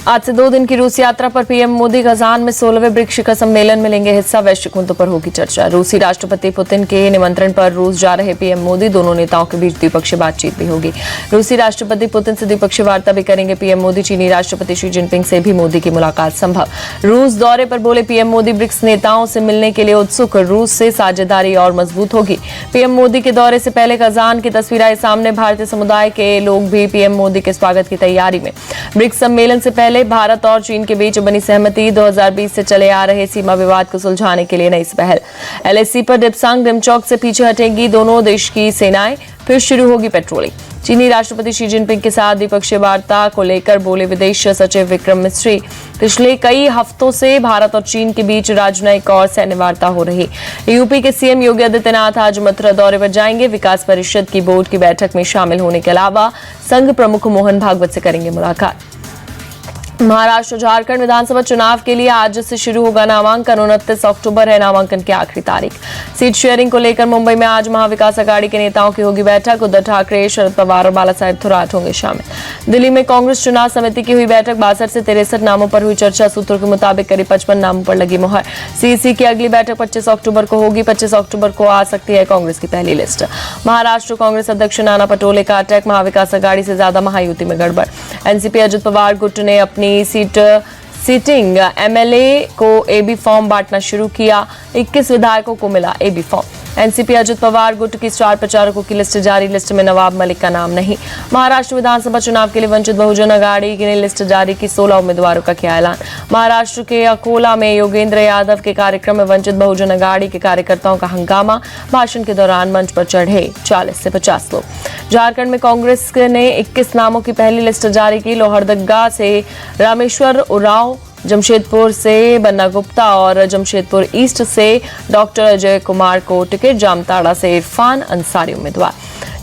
आज से 2 दिन की रूस यात्रा पर पीएम मोदी कजान में 16वें ब्रिक्स शिखर सम्मेलन में लेंगे हिस्सा। वैश्विक मुद्दों पर होगी चर्चा। रूसी राष्ट्रपति पुतिन के निमंत्रण पर रूस जा रहे पीएम मोदी, दोनों नेताओं के बीच द्विपक्षीय बातचीत भी होगी। रूसी राष्ट्रपति पुतिन से द्विपक्षीय वार्ता भी करेंगे पीएम मोदी। चीनी राष्ट्रपति शी जिनपिंग से भी मोदी की मुलाकात संभव। रूस दौरे पर बोले पीएम मोदी, ब्रिक्स नेताओं से मिलने के लिए उत्सुक। रूस से साझेदारी और मजबूत होगी। पीएम मोदी के दौरे से पहले कजान की तस्वीर आई सामने। भारतीय समुदाय के लोग भी पीएम मोदी के स्वागत की तैयारी में। ब्रिक्स सम्मेलन से पहले भारत और चीन के बीच बनी सहमति। 2020 से चले आ रहे सीमा विवाद को सुलझाने के लिए नई पहल। एलएसी पर डिप्सांग डिमचौक से पीछे हटेंगी दोनों देश की सेनाएं। फिर शुरू होगी पेट्रोलिंग। चीनी राष्ट्रपति शी जिनपिंग के साथ द्विपक्षीय वार्ता को लेकर बोले विदेश सचिव विक्रम मिस्री। पिछले कई हफ्तों से भारत और चीन के बीच राजनयिक और सैन्य वार्ता हो रही। यूपी के सीएम योगी आदित्यनाथ आज मथुरा दौरे पर जाएंगे। विकास परिषद की बोर्ड की बैठक में शामिल होने के अलावा संघ प्रमुख मोहन भागवत से करेंगे मुलाकात। महाराष्ट्र झारखंड विधानसभा चुनाव के लिए आज से शुरू होगा नामांकन। 29 अक्टूबर है नामांकन की आखिरी तारीख। सीट शेयरिंग को लेकर मुंबई में आज महाविकास अघाड़ी के नेताओं की होगी बैठक। उद्धव ठाकरे, शरद पवार और बाला साहेब थोराट होंगे शामिल। दिल्ली में कांग्रेस चुनाव समिति की हुई बैठक। 62 से 63 नामों पर हुई चर्चा। सूत्रों के मुताबिक करीब 55 नामों पर लगी मुहर। सीसी की अगली बैठक 25 अक्टूबर को होगी। 25 अक्टूबर को आ सकती है कांग्रेस की पहली लिस्ट। महाराष्ट्र कांग्रेस अध्यक्ष नाना पटोले का अटैक। महाविकास अघाड़ी से ज्यादा महायुति में गड़बड़। एनसीपी अजित पवार गुट ने अपनी सीटिंग एमएलए को एबी फॉर्म बांटना शुरू किया। 21 विधायकों को मिला AB form. NCP Ajit Pawar गुट की स्टार प्रचारकों की लिस्ट जारी। लिस्ट में नवाब मलिक का नाम नहीं। महाराष्ट्र विधानसभा चुनाव के लिए वंचित बहुजन अघाड़ी ने लिस्ट जारी की। 16 उम्मीदवारों का किया ऐलान। महाराष्ट्र के अकोला में योगेंद्र यादव के कार्यक्रम में वंचित बहुजन अघाड़ी के कार्यकर्ताओं का हंगामा। भाषण के दौरान मंच पर चढ़े 40 से 50 लोग। झारखंड में कांग्रेस ने 21 नामों की पहली लिस्ट जारी की। लोहरदगा से रामेश्वर उरांव, जमशेदपुर से बन्ना गुप्ता और जमशेदपुर ईस्ट से डॉक्टर अजय कुमार को टिकट। जामताड़ा से इरफान अंसारी उम्मीदवार।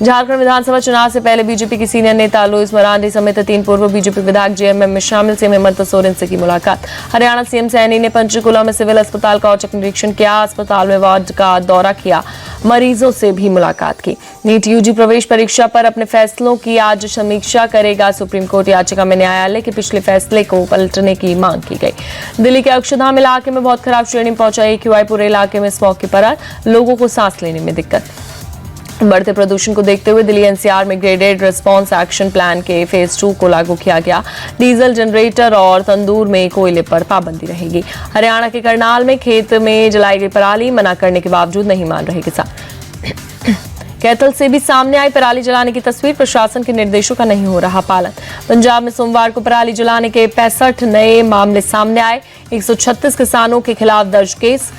झारखंड विधानसभा चुनाव से पहले बीजेपी की सीनियर नेता लुइस मरांडी समेत 3 पूर्व बीजेपी विधायक जेएमएम में शामिल। सीएम हेमंत सोरेन से की मुलाकात। हरियाणा सीएम सैनी ने पंचकुला में सिविल अस्पताल का औचक निरीक्षण किया। अस्पताल में वार्ड का दौरा किया। मरीजों से भी मुलाकात की। नीट यूजी प्रवेश परीक्षा पर अपने फैसलों की आज समीक्षा करेगा सुप्रीम कोर्ट। याचिका में न्यायालय के पिछले फैसले को पलटने की मांग की गई। दिल्ली के अक्षरधाम इलाके में बहुत खराब श्रेणी में पहुंचा AQI। पूरे इलाके में स्मॉग की परार। लोगों को सांस लेने में दिक्कत। बढ़ते प्रदूषण को देखते हुए दिल्ली एनसीआर में ग्रेडेड रिस्पांस एक्शन प्लान के फेज 2 को लागू किया गया। डीजल जनरेटर और तंदूर में कोयले पर पाबंदी रहेगी। हरियाणा के करनाल में खेत में जलाई गई पराली। मना करने के बावजूद नहीं मान रहे किसान। कैथल से भी सामने आई पराली जलाने की तस्वीर। प्रशासन के निर्देशों का नहीं हो रहा पालन। पंजाब में सोमवार को पराली जलाने के 65 नए मामले सामने आए। 136 किसानों के खिलाफ दर्ज केस।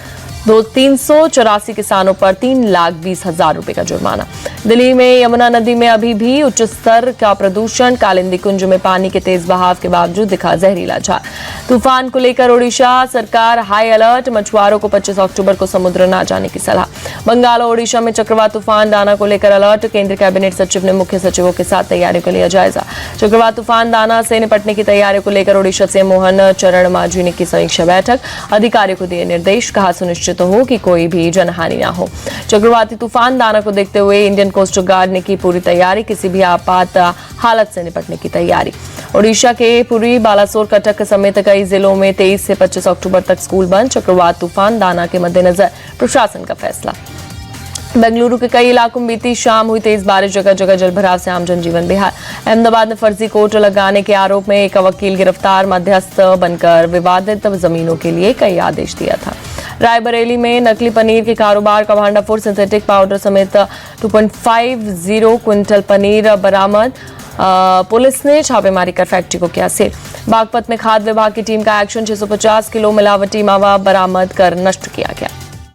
384 किसानों पर 3,20,000 रुपए का जुर्माना। दिल्ली में यमुना नदी में अभी भी उच्च स्तर का प्रदूषण। कालिंदी कुंज में पानी के तेज बहाव के बावजूद दिखा जहरीला झाग। तूफान को लेकर ओडिशा सरकार हाई अलर्ट। मछुआरों को 25 अक्टूबर को समुद्र न जाने की सलाह। बंगाल और ओडिशा में चक्रवात तूफान दाना को लेकर अलर्ट। केंद्रीय कैबिनेट सचिव ने मुख्य सचिवों के साथ तैयारियों को लिया जायजा। चक्रवात तूफान दाना से निपटने की तैयारियों को लेकर ओडिशा से मोहन चरण मांझी ने की समीक्षा बैठक। अधिकारियों को दिए निर्देश। कहा सुनिश्चित हो कि कोई भी जनहानि ना हो। चक्रवाती तूफान दाना को देखते हुए इंडियन कोस्ट गार्ड ने की पूरी तैयारी। किसी भी आपात हालत से निपटने की तैयारी। ओडिशा के पुरी, बालासोर, कटक समेत कई जिलों में 23 से 25 अक्टूबर तक स्कूल बंद। चक्रवात तूफान दाना के मद्देनजर प्रशासन का फैसला। बेंगलुरु के कई इलाकों में बीती शाम हुई तेज बारिश। जगह जगह जलभराव से आम जनजीवन बेहाल। अहमदाबाद में फर्जी कोर्ट लगाने के आरोप में एक वकील गिरफ्तार। मध्यस्थ बनकर विवादित जमीनों के लिए कई आदेश दिया था। रायबरेली में नकली पनीर के कारोबार का भांडाफोड़। सिंथेटिक पाउडर समेत 2.50 क्विंटल पनीर बरामद। पुलिस ने छापेमारी कर फैक्ट्री को किया सील। बागपत में खाद्य विभाग की टीम का एक्शन। 650 किलो मिलावटी मावा बरामद कर नष्ट किया गया।